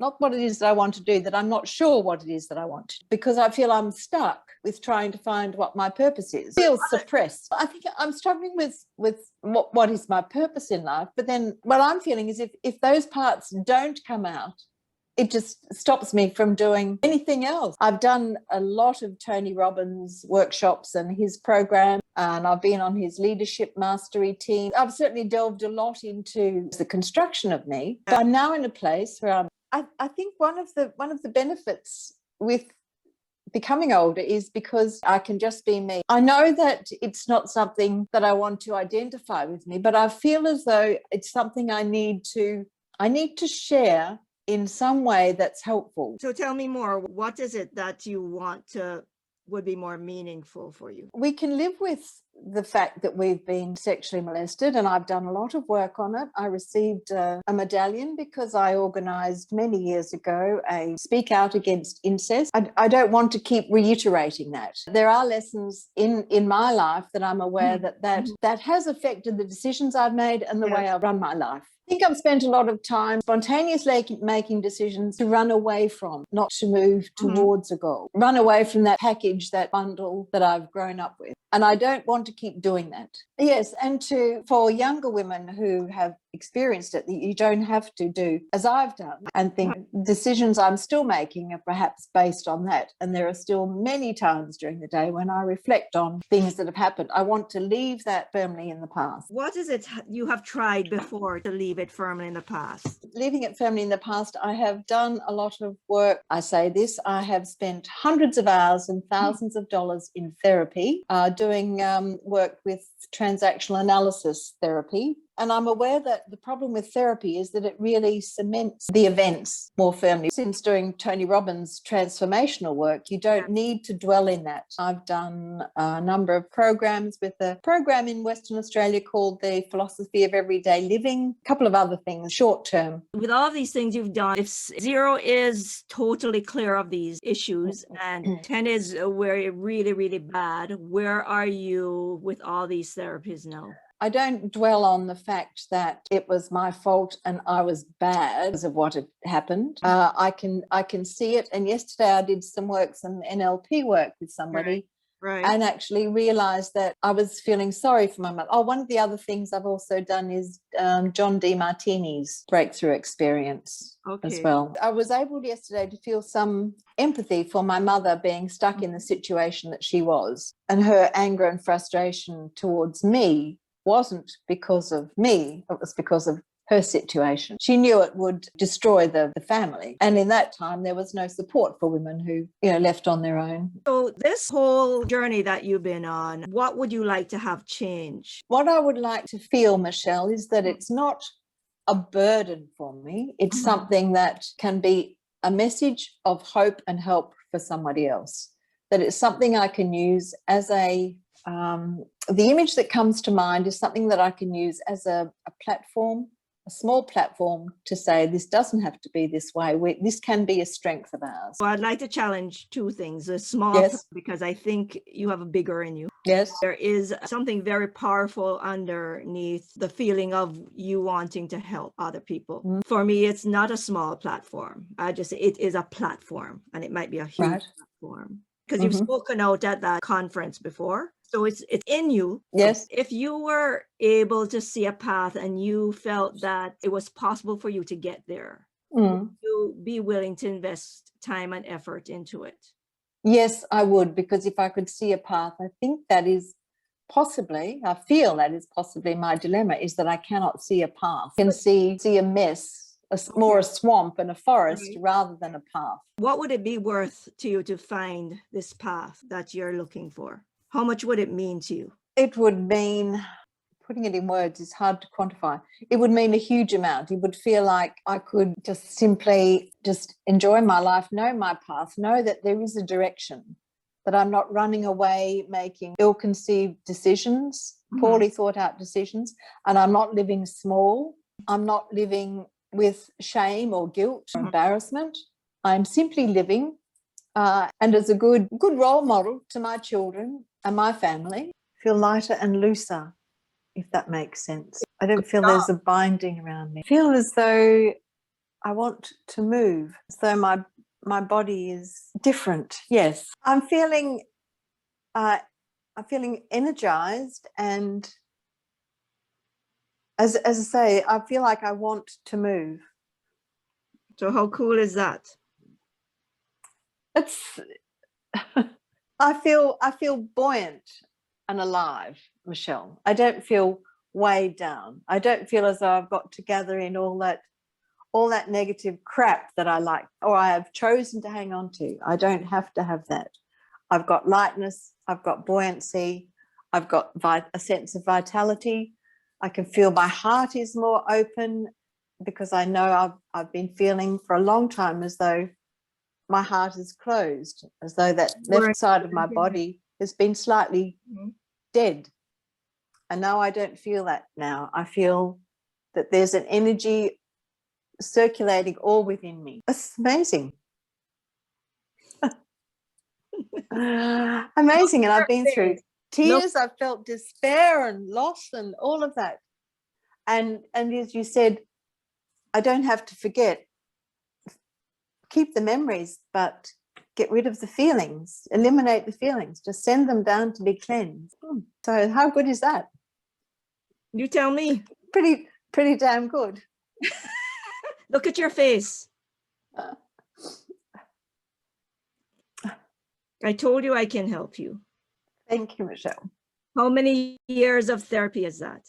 not what it is that I want to do, that I'm not sure what it is that I want to do, because I feel I'm stuck with trying to find what my purpose is. I feel suppressed. I think I'm struggling with what is my purpose in life. But then what I'm feeling is if those parts don't come out, it just stops me from doing anything else. I've done a lot of Tony Robbins' workshops and his program, and I've been on his leadership mastery team. I've certainly delved a lot into the construction of me. But I'm now in a place where I think one of the benefits with becoming older is because I can just be me. I know that it's not something that I want to identify with me, but I feel as though it's something I need to share in some way that's helpful. So tell me more. What is it that you want would be more meaningful for you? We can live with the fact that we've been sexually molested, and I've done a lot of work on it. I received a medallion because I organised many years ago a Speak Out Against Incest. I don't want to keep reiterating that. There are lessons in my life that I'm aware that has affected the decisions I've made and the way I run my life. I think I've spent a lot of time spontaneously making decisions to run away from, not to move towards a goal. Run away from that package, that bundle that I've grown up with. And I don't want to keep doing that. Yes, and for younger women who have experienced it, you don't have to do as I've done and think decisions I'm still making are perhaps based on that. And there are still many times during the day when I reflect on things that have happened. I want to leave that firmly in the past. What is it you have tried before to leave it firmly in the past? Leaving it firmly in the past, I have done a lot of work. I say this, I have spent hundreds of hours and thousands of dollars in therapy, doing work with transactional analysis therapy. And I'm aware that the problem with therapy is that it really cements the events more firmly. Since doing Tony Robbins' transformational work, you don't need to dwell in that. I've done a number of programs with a program in Western Australia called the Philosophy of Everyday Living, a couple of other things, short term. With all these things you've done, if 0 is totally clear of these issues and 10 is where you're really, really bad, where are you with all these therapies now? I don't dwell on the fact that it was my fault and I was bad because of what had happened. I can see it. And yesterday I did some NLP work with somebody. Right. And actually realised that I was feeling sorry for my mother. Oh, one of the other things I've also done is John DeMartini's breakthrough experience as well. I was able yesterday to feel some empathy for my mother being stuck in the situation that she was, and her anger and frustration towards me wasn't because of me, it was because of her situation. She knew it would destroy the family. And in that time, there was no support for women who, left on their own. So this whole journey that you've been on, what would you like to have change? What I would like to feel, Michele, is that it's not a burden for me. It's something that can be a message of hope and help for somebody else. That it's something I can use as the image that comes to mind is something that I can use as a platform, a small platform to say this doesn't have to be this way. This can be a strength of ours. Well, I'd like to challenge two things. A small, because I think you have a bigger in you. Yes. There is something very powerful underneath the feeling of you wanting to help other people. For me, it's not a small platform. It is a platform, and it might be a huge platform. Because you've spoken out at that conference before. So it's in you. Yes. If you were able to see a path and you felt that it was possible for you to get there, would you be willing to invest time and effort into it? Yes, I would, because if I could see a path, I think that is I feel that is possibly my dilemma, is that I cannot see a path. I can see a mess, more a swamp and a forest rather than a path. What would it be worth to you to find this path that you're looking for? How much would it mean to you? It would mean, putting it in words is hard to quantify. It would mean a huge amount. It would feel like I could just simply enjoy my life, know my path, know that there is a direction, that I'm not running away making ill-conceived decisions, poorly thought out decisions, and I'm not living small. I'm not living with shame or guilt or embarrassment. I'm simply living and as a good role model to my children and my family, feel lighter and looser, if that makes sense. I don't feel there's a binding around me. I feel as though I want to move. So my body is different. Yes. I'm feeling energized, and as I say, I feel like I want to move. So how cool is that? It's I feel buoyant and alive, Michele. I don't feel weighed down. I don't feel as though I've got to gather in all that negative crap that I like, or I have chosen to hang on to. I don't have to have that. I've got lightness, I've got buoyancy, I've got a sense of vitality. I can feel my heart is more open, because I know I've been feeling for a long time as though my heart is closed, as though that left side of my body has been slightly dead. And now I don't feel that now. I feel that there's an energy circulating all within me. It's amazing. Amazing. And I've been through tears, I've felt despair and loss and all of that. And as you said, I don't have to forget. Keep the memories, but get rid of the feelings, eliminate the feelings, just send them down to be cleansed. So how good is that? You tell me. Pretty damn good. Look at your face. I told you I can help you. Thank you, Michele. How many years of therapy is that?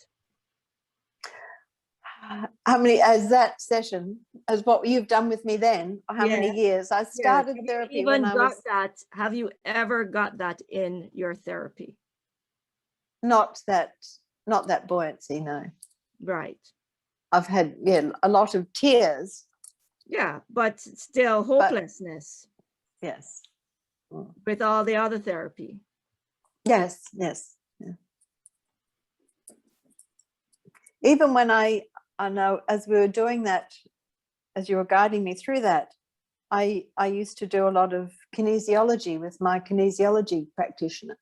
How many, as that session, as what you've done with me then, or how many years? I started therapy when I was... Have you ever got that in your therapy? Not that buoyancy, no. Right. I've had, a lot of tears. Yeah, but still hopelessness. Yes. With all the other therapy. Yes. Yeah. Even when I know, as we were doing that, as you were guiding me through that, I used to do a lot of kinesiology with my kinesiology practitioner.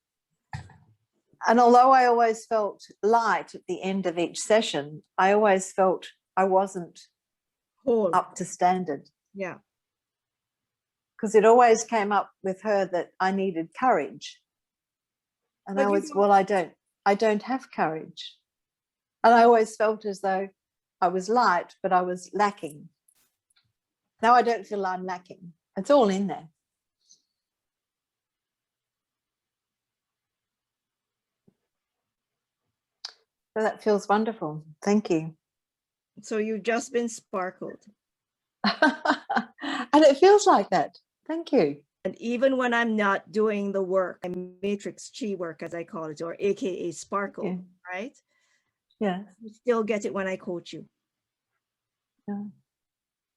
And although I always felt light at the end of each session, I always felt I wasn't whole, up to standard. Yeah. Because it always came up with her that I needed courage. And I don't have courage. And I always felt as though I was light, but I was lacking. Now I don't feel I'm lacking. It's all in there. So that feels wonderful. Thank you. So you've just been sparkled. And it feels like that. Thank you. And even when I'm not doing the work, matrix chi work, as I call it, or AKA sparkle, right? Yeah. You still get it when I coach you. Yeah.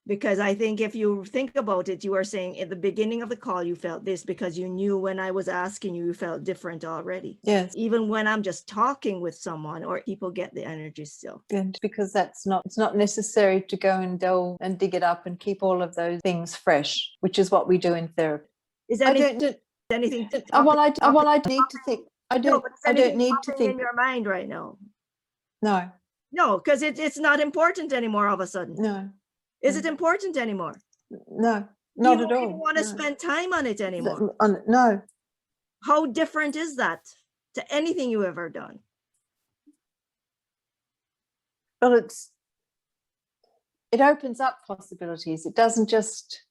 Because I think if you think about it, you were saying at the beginning of the call, you felt this because you knew when I was asking you, you felt different already. Yes. Even when I'm just talking with someone, or people get the energy still. And because it's not necessary to go and delve and dig it up and keep all of those things fresh, which is what we do in therapy. I don't need to think. I don't need to think in your mind right now. No, because it's not important anymore all of a sudden. No. Is it important anymore? No, not at all. You don't want to spend time on it anymore. No. How different is that to anything you ever done? Well, it opens up possibilities. It doesn't just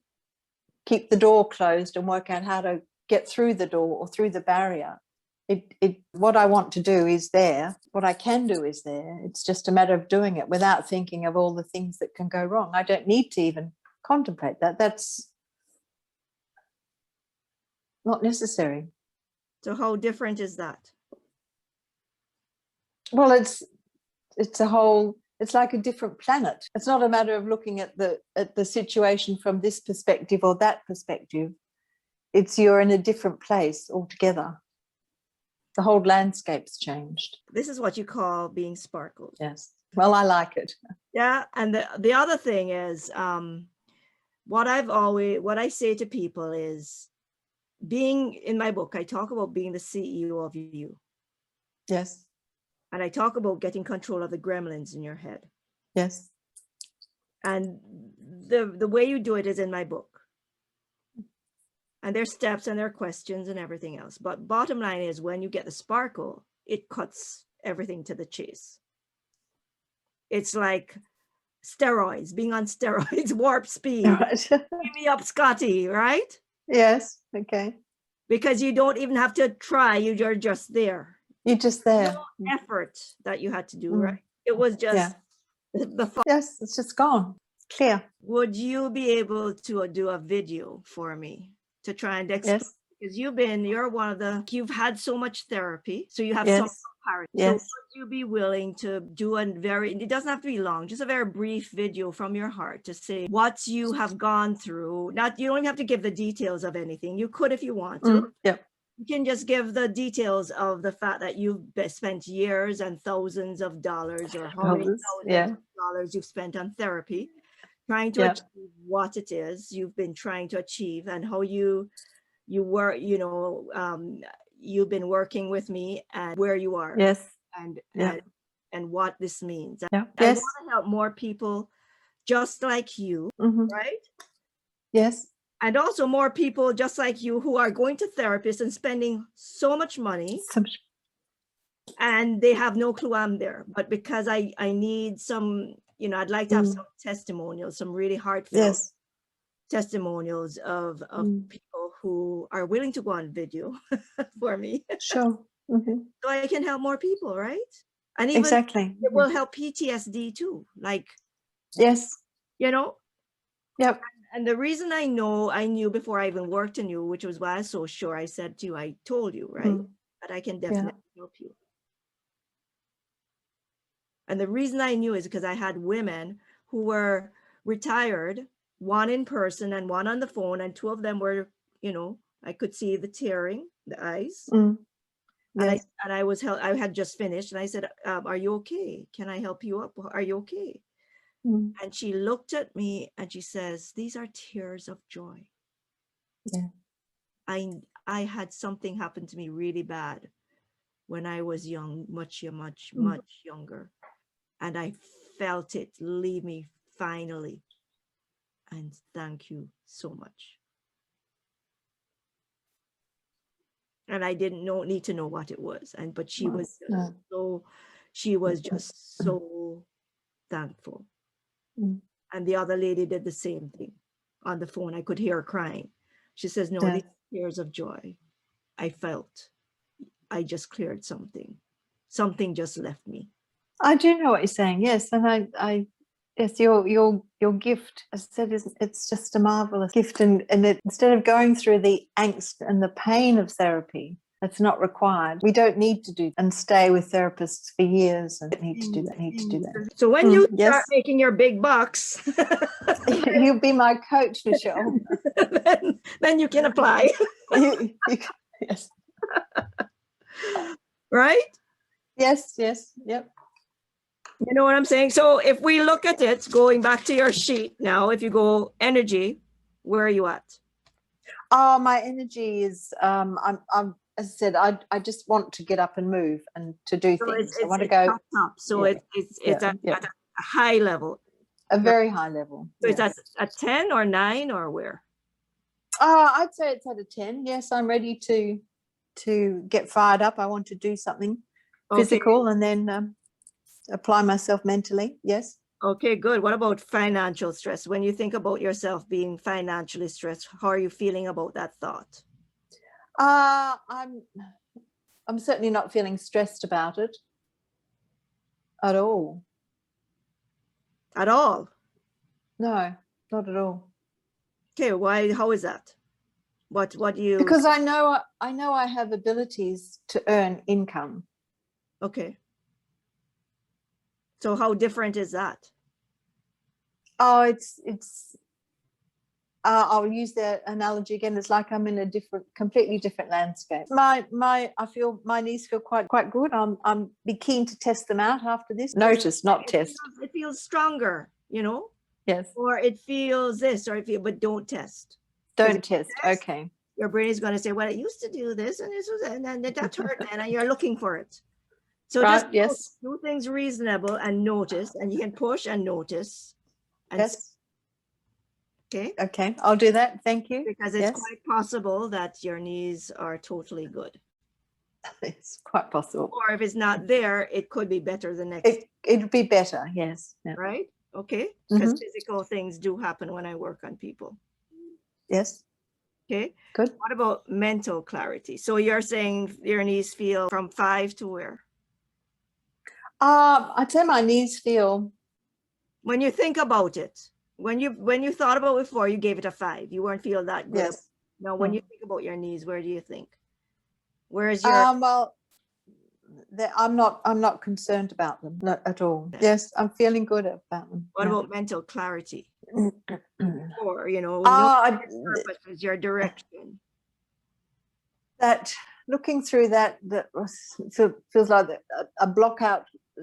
keep the door closed and work out how to get through the door or through the barrier. What I want to do is there. What I can do is there. It's just a matter of doing it without thinking of all the things that can go wrong. I don't need to even contemplate that. That's not necessary. So how different is that? Well, it's like a different planet. It's not a matter of looking at the situation from this perspective or that perspective. It's you're in a different place altogether. The whole landscape's changed. This is what you call being sparkled. Yes. Well, I like it. Yeah. And the other thing is, what I say to people is, being in my book, I talk about being the CEO of you. Yes. And I talk about getting control of the gremlins in your head. Yes. And the way you do it is in my book. And there's steps and there are questions and everything else. But bottom line is, when you get the sparkle, it cuts everything to the chase. It's like steroids, being on steroids, warp speed. Right. Give me up, Scotty, right? Yes. Okay. Because you don't even have to try, you're just there. You're just there. No effort that you had to do, right? It was just the fun. Yes, it's just gone. It's clear. Would you be able to do a video for me to try and explain? Yes. Because you've had so much therapy, so you have Yes. some comparison. Yes. So would you be willing to do it doesn't have to be long, just a very brief video from your heart to say what you have gone through. You don't even have to give the details of anything. You could if you want to. Yep. You can just give the details of the fact that you've spent years and thousands of dollars, or how many thousands of dollars you've spent on therapy, trying to achieve what it is you've been trying to achieve, and how you were, you've been working with me and where you are. Yes. And what this means. Yeah. I want to help more people just like you, right? Yes. And also more people just like you who are going to therapists and spending so much money, and they have no clue I'm there. But because I need some, I'd like to have some testimonials, some really heartfelt testimonials of people who are willing to go on video for me. Sure. So I can help more people, right? And even it will help PTSD too. Like, yes. Yep. And the reason I knew before I even worked on you, which was why I was so sure, I said to you, I told you, right? That I can definitely help you. And the reason I knew is because I had women who were retired, one in person and one on the phone, and two of them were, I could see the tearing, the eyes. Yes. And I had just finished, and I said, are you okay? Can I help you up? Are you okay? And she looked at me and she says, these are tears of joy. Yeah. I had something happen to me really bad when I was young, much younger. And I felt it leave me finally. And thank you so much. And I didn't need to know what it was. But she was just so thankful. And the other lady did the same thing on the phone. I could hear her crying. She says, no, these tears of joy. I felt I just cleared something. Something just left me. I do know what you're saying. Yes. And yes, your gift, as I said, it's just a marvelous gift. And instead of going through the angst and the pain of therapy, that's not required. We don't need to do and stay with therapists for years and need to do that. So when you start making your big bucks, you'll be my coach, Michele. then you can apply. Yes. Right? Yes. Yep. You know what I'm saying? So if we look at it, going back to your sheet now, if you go energy, where are you at? My energy is, I'm as I said, I just want to get up and move and to do things. I want to go up. So it's at a high level. A very high level. So it's at a 10 or 9 or where? I'd say it's at a 10. Yes, I'm ready to get fired up. I want to do something physical and then apply myself mentally. Yes. Okay, good. What about financial stress? When you think about yourself being financially stressed, how are you feeling about that thought? I'm certainly not feeling stressed about it at all. At all? No, not at all. Okay, why? How is that? What do you? Because I know I have abilities to earn income. Okay. So how different is that? Oh, it's. I'll use the analogy again. It's like I'm in a completely different landscape. I feel my knees feel quite good. I'm be keen to test them out after this. Notice, not test. It feels stronger, Yes. Or it feels this, but don't test. Don't test. Okay. Your brain is going to say, well, it used to do this, and this was, and then that hurt, and you're looking for it. So just do things reasonable and notice, and you can push and notice, And Yes. okay. Okay. I'll do that. Thank you. Because it's Yes. quite possible that your knees are totally good. It's quite possible. Or if it's not there, it could be better the next. It'd be better. Yes. Yeah. Right? Okay. Because Mhm. physical things do happen when I work on people. Yes. Okay. Good. What about mental clarity? So you're saying your knees feel from 5 to where? I'd say my knees feel. When you think about it, when you thought about it before, you gave it a 5. You weren't feel that good. Yes. Now, when you think about your knees, where do you think? Where is your? Well, I'm not concerned about them, not at all. Yes, I'm feeling good about them. What Yeah. about mental clarity? Or purpose is your direction. That looking through that feels like a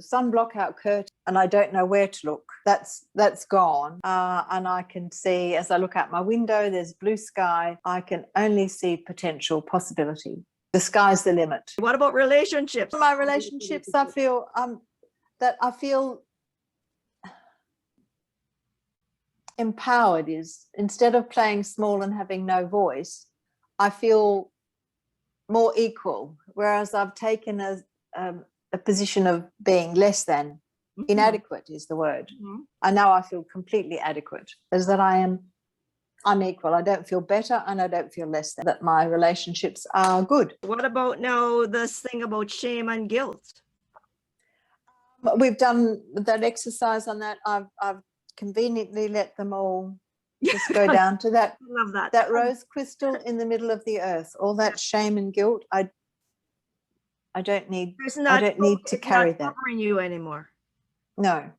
sun blockout curtain, and I don't know where to look. That's gone, and I can see as I look out my window. There's blue sky. I can only see potential possibility. The sky's the limit. What about relationships? My relationships, I feel empowered. Is instead of playing small and having no voice, I feel more equal, whereas I've taken a position of being less than. Inadequate is the word. And now I feel completely adequate, as that I'm equal. I don't feel better and I don't feel less than. That my relationships are good. What about now this thing about shame and guilt? We've done that exercise on that. I've conveniently let them all just go down to that. Love that. That rose crystal in the middle of the earth. All that shame and guilt. I don't need. I don't need to carry that. It's not covering you anymore. No.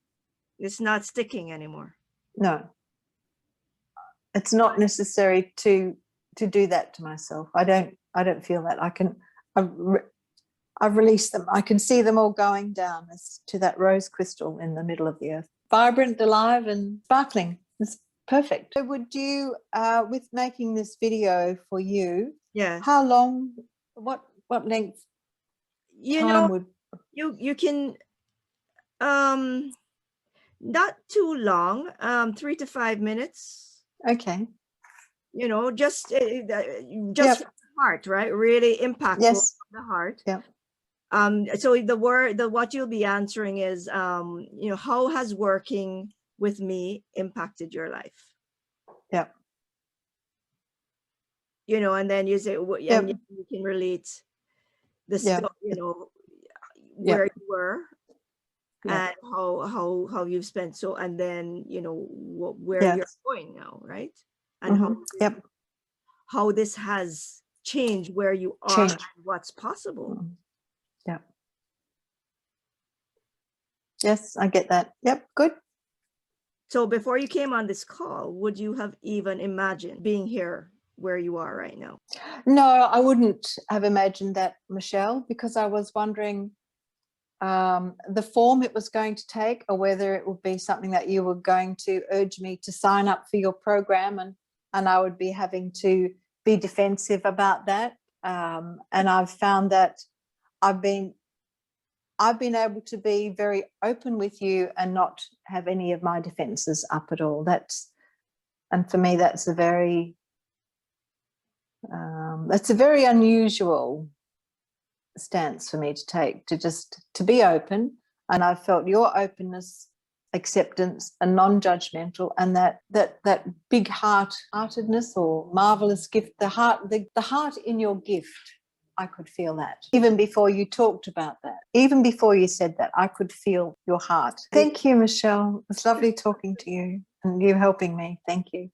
It's not sticking anymore. No. It's not necessary to do that to myself. I don't feel that. I've released them. I can see them all going down to that rose crystal in the middle of the earth. Vibrant, alive and sparkling. It's perfect. So would you, with making this video for you, how long, what length time would... You can, not too long, 3 to 5 minutes. Okay. Just from the heart, right? Really impactful. Yes. The heart. Yeah. So what you'll be answering is, how has working with me impacted your life? Yeah. And then you say, and you can relate the stuff, where you were and how you've spent. So, and then, where you're going now, right? And how this has changed where you are and what's possible. Yeah. Yes, I get that. Yep, good. So before you came on this call, would you have even imagined being here where you are right now? No, I wouldn't have imagined that, Michele, because I was wondering the form it was going to take, or whether it would be something that you were going to urge me to sign up for your program, and I would be having to be defensive about that. And I've found that I've been able to be very open with you and not have any of my defenses up at all. And for me, that's a very unusual stance for me to take, to be open. And I felt your openness, acceptance, and non-judgmental, and that big heartedness or marvelous gift, the heart in your gift. I could feel that. Even before you talked about that, even before you said that, I could feel your heart. Thank you, Michele. It's lovely talking to you and you helping me. Thank you.